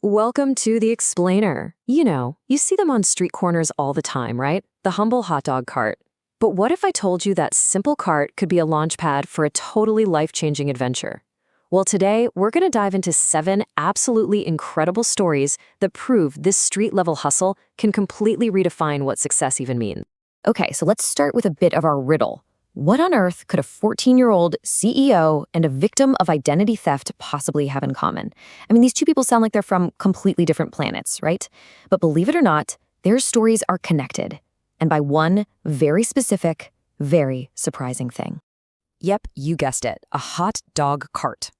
Welcome to the explainer. You see them on street corners all the time, right? The humble hot dog cart. But what if I told you that simple cart could be a launch pad for a totally life-changing adventure? Well, today we're going to dive into 7 absolutely incredible stories that prove this street-level hustle can completely redefine what success even means. Okay, so let's start with a bit of our riddle. What on earth could a 14-year-old CEO and a victim of identity theft possibly have in common? I mean, these two people sound like they're from completely different planets, right? But believe it or not, their stories are connected, and by one very specific, very surprising thing. Yep, you guessed it, a hot dog cart.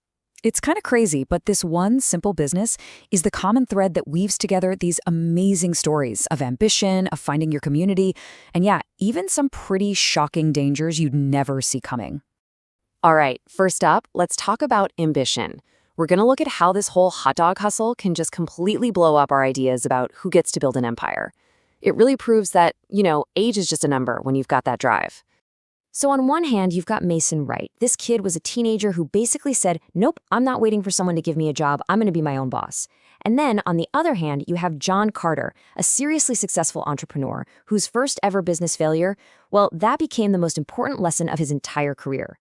It's kind of crazy, but this one simple business is the common thread that weaves together these amazing stories of ambition, of finding your community, and yeah, even some pretty shocking dangers you'd never see coming. All right, first up, let's talk about ambition. We're going to look at how this whole hot dog hustle can just completely blow up our ideas about who gets to build an empire. It really proves that, age is just a number when you've got that drive. So on one hand, you've got Mason Wright. This kid was a teenager who basically said, nope, I'm not waiting for someone to give me a job. I'm going to be my own boss. And then on the other hand, you have John Carter, a seriously successful entrepreneur whose first ever business failure, well, that became the most important lesson of his entire career.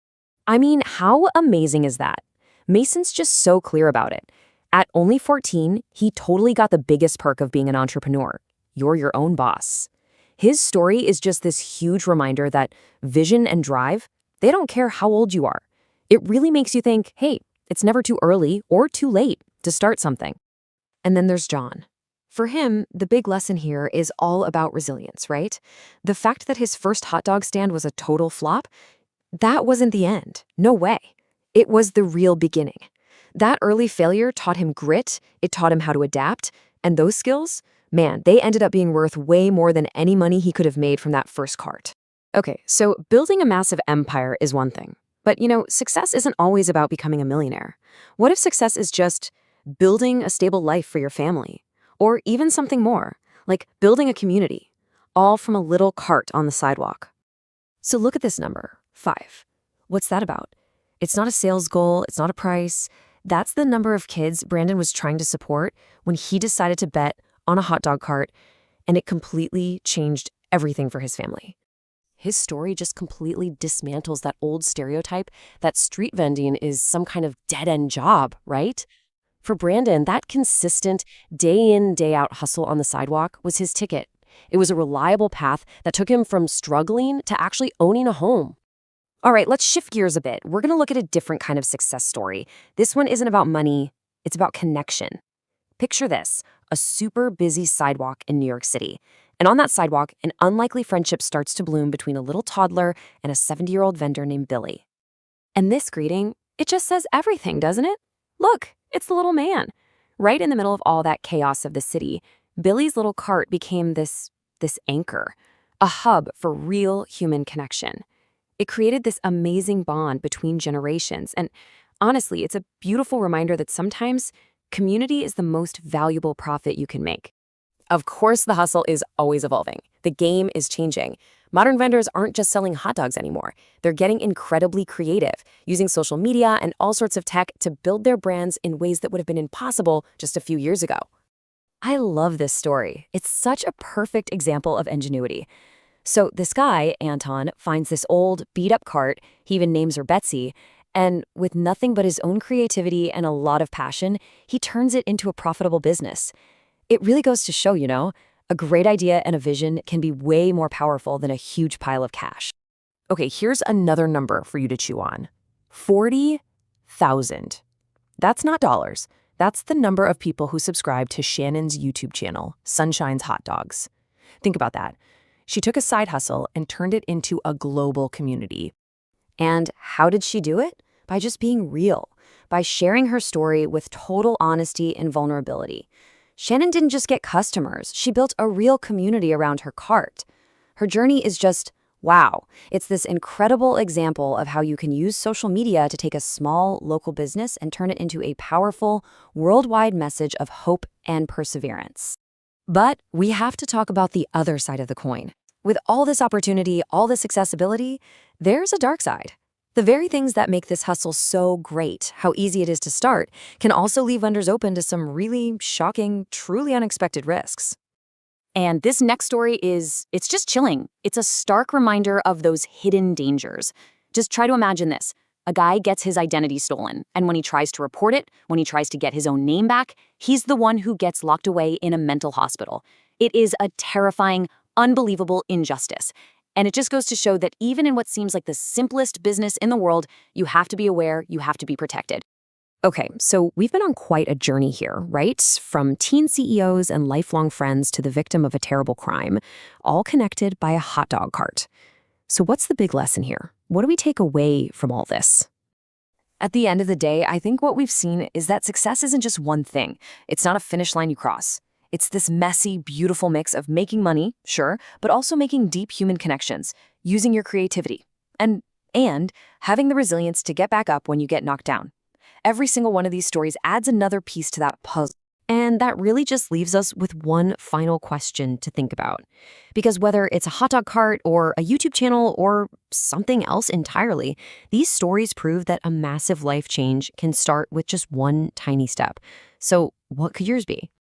I mean, how amazing is that? Mason's just so clear about it. At only 14, he totally got the biggest perk of being an entrepreneur. You're your own boss. His story is just this huge reminder that vision and drive, they don't care how old you are. It really makes you think, hey, it's never too early or too late to start something. And then there's John. For him, the big lesson here is all about resilience, right? The fact that his first hot dog stand was a total flop, that wasn't the end. No way. It was the real beginning. That early failure taught him grit, it taught him how to adapt, and those skills, man, they ended up being worth way more than any money he could have made from that first cart. Okay, so building a massive empire is one thing. But, success isn't always about becoming a millionaire. What if success is just building a stable life for your family? Or even something more, like building a community, all from a little cart on the sidewalk. So look at this number, 5. What's that about? It's not a sales goal, it's not a price. That's the number of kids Brandon was trying to support when he decided to bet on a hot dog cart, and it completely changed everything for his family. His story just completely dismantles that old stereotype that street vending is some kind of dead-end job, right? For Brandon, that consistent, day-in, day-out hustle on the sidewalk was his ticket. It was a reliable path that took him from struggling to actually owning a home. All right, let's shift gears a bit. We're going to look at a different kind of success story. This one isn't about money, it's about connection. Picture this, a super busy sidewalk in New York City. And on that sidewalk, an unlikely friendship starts to bloom between a little toddler and a 70-year-old vendor named Billy. And this greeting, it just says everything, doesn't it? Look, it's the little man. Right in the middle of all that chaos of the city, Billy's little cart became this anchor, a hub for real human connection. It created this amazing bond between generations. And honestly, it's a beautiful reminder that sometimes community is the most valuable profit you can make. Of course, the hustle is always evolving. The game is changing. Modern vendors aren't just selling hot dogs anymore. They're getting incredibly creative, using social media and all sorts of tech to build their brands in ways that would have been impossible just a few years ago. I love this story. It's such a perfect example of ingenuity. So this guy, Anton, finds this old, beat-up cart, he even names her Betsy, and with nothing but his own creativity and a lot of passion, he turns it into a profitable business. It really goes to show, a great idea and a vision can be way more powerful than a huge pile of cash. Okay, here's another number for you to chew on. 40,000. That's not dollars. That's the number of people who subscribe to Shannon's YouTube channel, Sunshine's Hot Dogs. Think about that. She took a side hustle and turned it into a global community. And how did she do it? By just being real, by sharing her story with total honesty and vulnerability. Shannon didn't just get customers, she built a real community around her cart. Her journey is just, wow. It's this incredible example of how you can use social media to take a small local business and turn it into a powerful, worldwide message of hope and perseverance. But we have to talk about the other side of the coin. With all this opportunity, all this accessibility, there's a dark side. The very things that make this hustle so great, how easy it is to start, can also leave vendors open to some really shocking, truly unexpected risks. And this next story it's just chilling. It's a stark reminder of those hidden dangers. Just try to imagine this. A guy gets his identity stolen, and when he tries to report it, when he tries to get his own name back, he's the one who gets locked away in a mental hospital. It is a terrifying, unbelievable injustice. And it just goes to show that even in what seems like the simplest business in the world, you have to be aware, you have to be protected. Okay, so we've been on quite a journey here, right? From teen CEOs and lifelong friends to the victim of a terrible crime, all connected by a hot dog cart. So what's the big lesson here? What do we take away from all this? At the end of the day, I think what we've seen is that success isn't just one thing. It's not a finish line you cross. It's this messy, beautiful mix of making money, sure, but also making deep human connections, using your creativity, and having the resilience to get back up when you get knocked down. Every single one of these stories adds another piece to that puzzle. And that really just leaves us with one final question to think about. Because whether it's a hot dog cart or a YouTube channel or something else entirely, these stories prove that a massive life change can start with just one tiny step. So what could yours be?